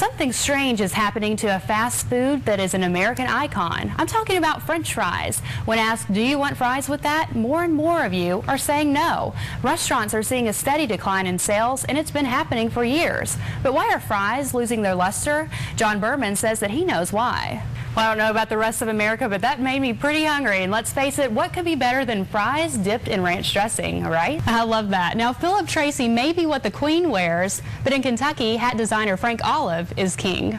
Something strange is happening to a fast food that is an American icon. I'm talking about French fries. When asked, do you want fries with that? More and more of you are saying no. Restaurants are seeing a steady decline in sales, and it's been happening for years. But why are fries losing their luster? John Berman says that he knows why. Well, I don't know about the rest of America, but that made me pretty hungry. And let's face it, what could be better than fries dipped in ranch dressing, right? I love that. Now, Philip Tracy may be what the Queen wears, but in Kentucky, hat designer Frank Olive is king.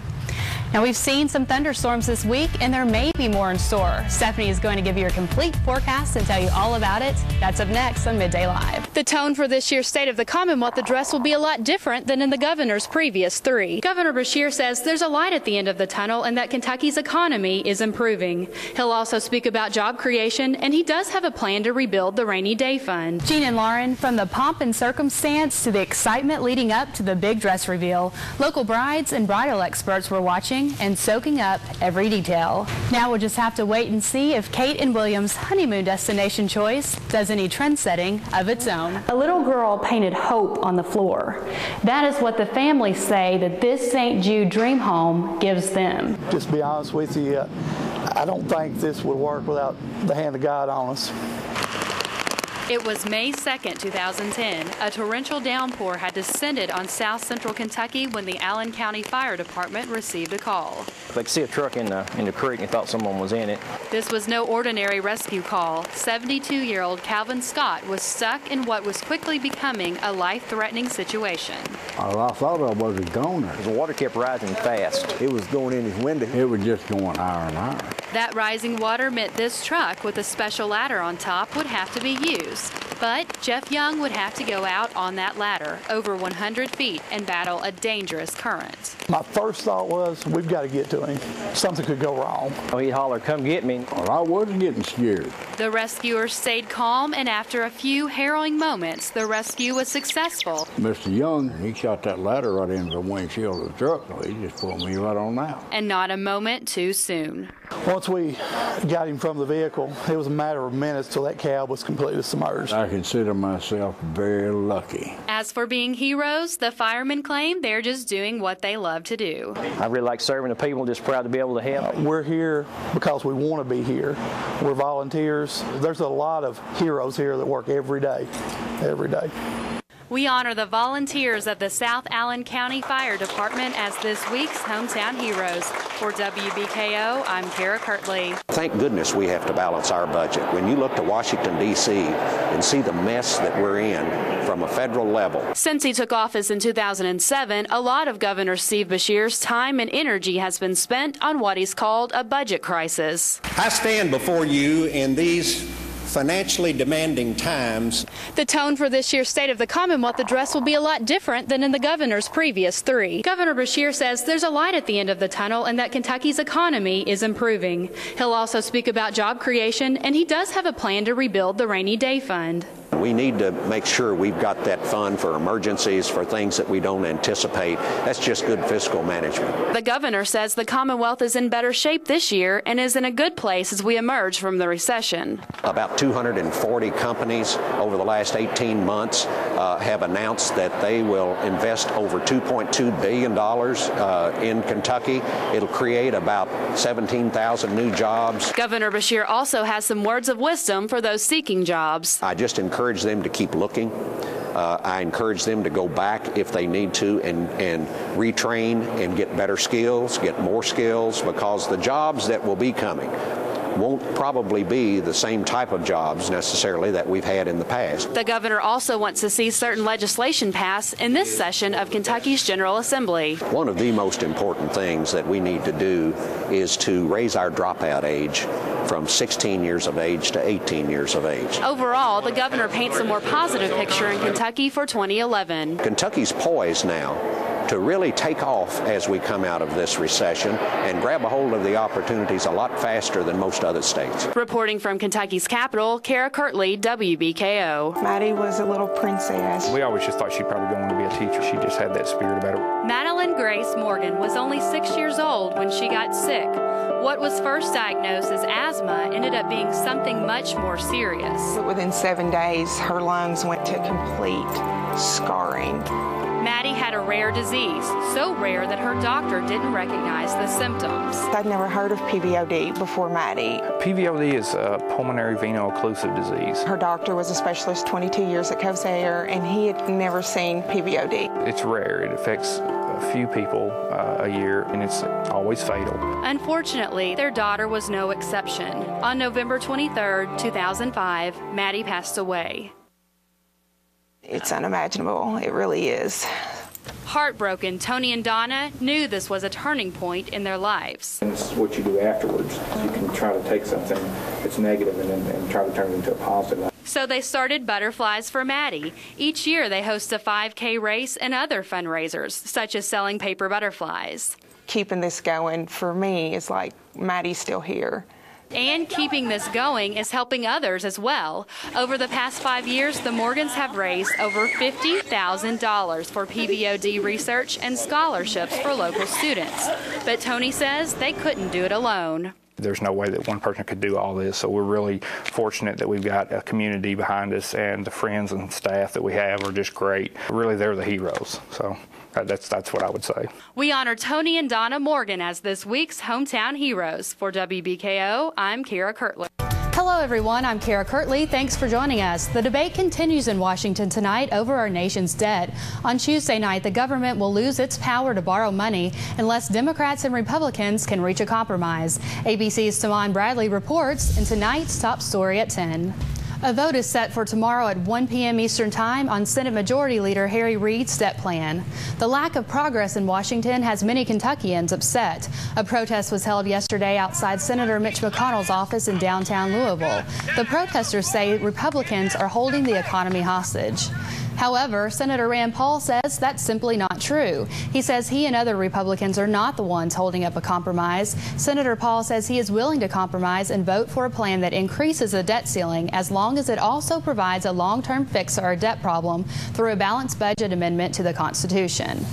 Now, we've seen some thunderstorms this week, and there may be more in store. Stephanie is going to give you a complete forecast and tell you all about it. That's up next on Midday Live. The tone for this year's State of the Commonwealth address will be a lot different than in the governor's previous three. Governor Beshear says there's a light at the end of the tunnel and that Kentucky's economy is improving. He'll also speak about job creation, and he does have a plan to rebuild the rainy day fund. Jean and Lauren, from the pomp and circumstance to the excitement leading up to the big dress reveal, local brides and bridal experts were watching and soaking up every detail. Now we'll just have to wait and see if Kate and William's honeymoon destination choice does any trend setting of its own. A little girl painted hope on the floor. That is what the families say that this St. Jude dream home gives them. Just to be honest with you, I don't think this would work without the hand of God on us. It was May 2nd, 2010. A torrential downpour had descended on south central Kentucky when the Allen County Fire Department received a call. They could see a truck in the creek and thought someone was in it. This was no ordinary rescue call. 72-year-old Calvin Scott was stuck in what was quickly becoming a life-threatening situation. All I thought I was a goner. The water kept rising fast. It was going in his window. It was just going higher and higher. That rising water meant this truck with a special ladder on top would have to be used. But Jeff Young would have to go out on that ladder over 100 feet and battle a dangerous current. My first thought was, we've got to get to him. Something could go wrong. Oh, he'd holler, come get me. Well, I wasn't getting scared. The rescuers stayed calm, and after a few harrowing moments, the rescue was successful. Mr. Young, he shot that ladder right into the windshield of the truck, so he just pulled me right on out. And not a moment too soon. Once we got him from the vehicle, it was a matter of minutes till that cab was completely submerged. I consider myself very lucky. As for being heroes, the firemen claim they're just doing what they love to do. I really like serving the people, just proud to be able to help. We're here because we want to be here. We're volunteers. There's a lot of heroes here that work every day, every day. We honor the volunteers of the South Allen County Fire Department as this week's Hometown Heroes. For WBKO, I'm Kara Kirtley. Thank goodness we have to balance our budget. When you look to Washington, D.C. and see the mess that we're in from a federal level. Since he took office in 2007, a lot of Governor Steve Beshear's time and energy has been spent on what he's called a budget crisis. I stand before you in these financially demanding times. The tone for this year's State of the Commonwealth address will be a lot different than in the governor's previous three. Governor Beshear says there's a light at the end of the tunnel and that Kentucky's economy is improving. He'll also speak about job creation, and he does have a plan to rebuild the rainy day fund. We need to make sure we've got that fund for emergencies, for things that we don't anticipate. That's just good fiscal management. The governor says the Commonwealth is in better shape this year and is in a good place as we emerge from the recession. About 240 companies over the last 18 months have announced that they will invest over $2.2 billion in Kentucky. It'll create about 17,000 new jobs. Governor Beshear also has some words of wisdom for those seeking jobs. I just encourage them to keep looking. I encourage them to go back if they need to and retrain and get better skills, get more skills, because the jobs that will be coming won't probably be the same type of jobs necessarily that we've had in the past. The governor also wants to see certain legislation pass in this session of Kentucky's General Assembly. One of the most important things that we need to do is to raise our dropout age from 16 years of age to 18 years of age. Overall, the governor paints a more positive picture in Kentucky for 2011. Kentucky's poised now to really take off as we come out of this recession and grab a hold of the opportunities a lot faster than most other states. Reporting from Kentucky's capital, Kara Kirtley, WBKO. Maddie was a little princess. We always just thought she'd probably go on to be a teacher. She just had that spirit about her. Madeline Grace Morgan was only 6 years old when she got sick. What was first diagnosed as asthma ended up being something much more serious. Within 7 days, her lungs went to complete scarring. Maddie had a rare disease, so rare that her doctor didn't recognize the symptoms. I'd never heard of PVOD before Maddie. PVOD is a pulmonary veno-occlusive disease. Her doctor was a specialist 22 years at Kosare, and he had never seen PVOD. It's rare. It affects a few people a year, and it's always fatal. Unfortunately, their daughter was no exception. On November 23, 2005, Maddie passed away. It's unimaginable. It really is. Heartbroken, Tony and Donna knew this was a turning point in their lives. And it's what you do afterwards. You can try to take something that's negative and try to turn it into a positive. So they started Butterflies for Maddie. Each year they host a 5K race and other fundraisers, such as selling paper butterflies. Keeping this going for me is like Maddie's still here. And keeping this going is helping others as well. Over the past 5 years, the Morgans have raised over $50,000 for PVOD research and scholarships for local students. But Tony says they couldn't do it alone. There's no way that one person could do all this, so we're really fortunate that we've got a community behind us, and the friends and staff that we have are just great. Really, they're the heroes. So that's what I would say. We honor Tony and Donna Morgan as this week's Hometown Heroes. For WBKO, I'm Kara Kirtley. Hello, everyone. I'm Kara Kirtley. Thanks for joining us. The debate continues in Washington tonight over our nation's debt. On Tuesday night, the government will lose its power to borrow money unless Democrats and Republicans can reach a compromise. ABC's Taman Bradley reports in tonight's top story at 10. A vote is set for tomorrow at 1 p.m. Eastern Time on Senate Majority Leader Harry Reid's debt plan. The lack of progress in Washington has many Kentuckians upset. A protest was held yesterday outside Senator Mitch McConnell's office in downtown Louisville. The protesters say Republicans are holding the economy hostage. However, Senator Rand Paul says that's simply not true. He says he and other Republicans are not the ones holding up a compromise. Senator Paul says he is willing to compromise and vote for a plan that increases the debt ceiling as long as it also provides a long-term fix to our debt problem through a balanced budget amendment to the Constitution.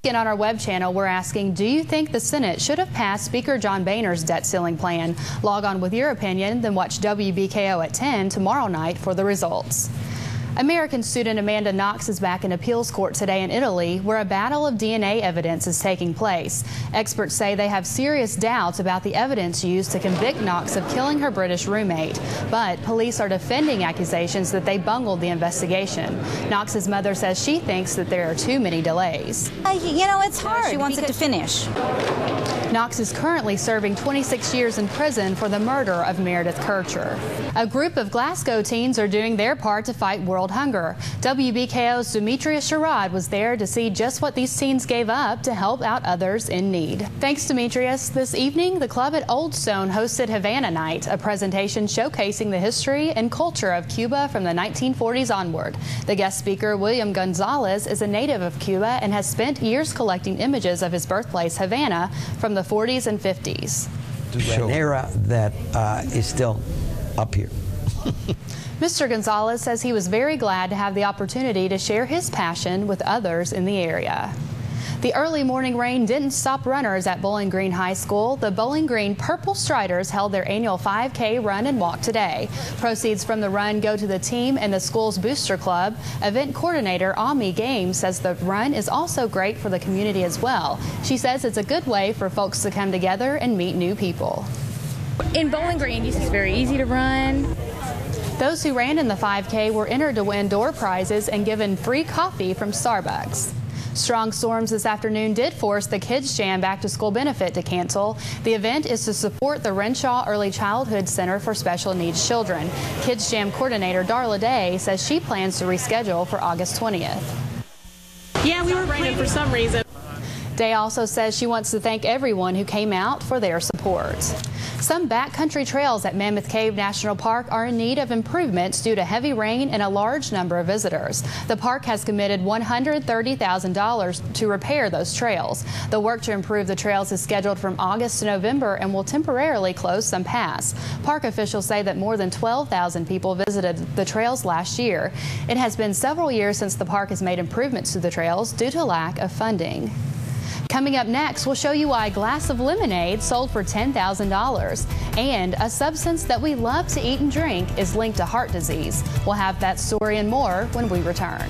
And on our web channel, we're asking, do you think the Senate should have passed Speaker John Boehner's debt ceiling plan? Log on with your opinion, then watch WBKO at 10 tomorrow night for the results. American student Amanda Knox is back in appeals court today in Italy, where a battle of DNA evidence is taking place. Experts say they have serious doubts about the evidence used to convict Knox of killing her British roommate. But police are defending accusations that they bungled the investigation. Knox's mother says she thinks that there are too many delays. It's hard. She wants it to finish. Knox is currently serving 26 years in prison for the murder of Meredith Kircher. A group of Glasgow teens are doing their part to fight world hunger. WBKO's Demetrius Sherrod was there to see just what these teens gave up to help out others in need. Thanks, Demetrius. This evening, the club at Old Stone hosted Havana Night, a presentation showcasing the history and culture of Cuba from the 1940s onward. The guest speaker, William Gonzalez, is a native of Cuba and has spent years collecting images of his birthplace, Havana, from the 40s and 50s. An era that is still up here. Mr. Gonzalez says he was very glad to have the opportunity to share his passion with others in the area. The early morning rain didn't stop runners at Bowling Green High School. The Bowling Green Purple Striders held their annual 5K run and walk today. Proceeds from the run go to the team and the school's booster club. Event coordinator Ami Games says the run is also great for the community as well. She says it's a good way for folks to come together and meet new people. In Bowling Green, it's very easy to run. Those who ran in the 5K were entered to win door prizes and given free coffee from Starbucks. Strong storms this afternoon did force the Kids Jam Back to School benefit to cancel. The event is to support the Renshaw Early Childhood Center for Special Needs Children. Kids Jam coordinator Darla Day says she plans to reschedule for August 20th. Yeah, we were planning for some reason. Day also says she wants to thank everyone who came out for their support. Some backcountry trails at Mammoth Cave National Park are in need of improvements due to heavy rain and a large number of visitors. The park has committed $130,000 to repair those trails. The work to improve the trails is scheduled from August to November and will temporarily close some paths. Park officials say that more than 12,000 people visited the trails last year. It has been several years since the park has made improvements to the trails due to lack of funding. Coming up next, we'll show you why a glass of lemonade sold for $10,000 and a substance that we love to eat and drink is linked to heart disease. We'll have that story and more when we return.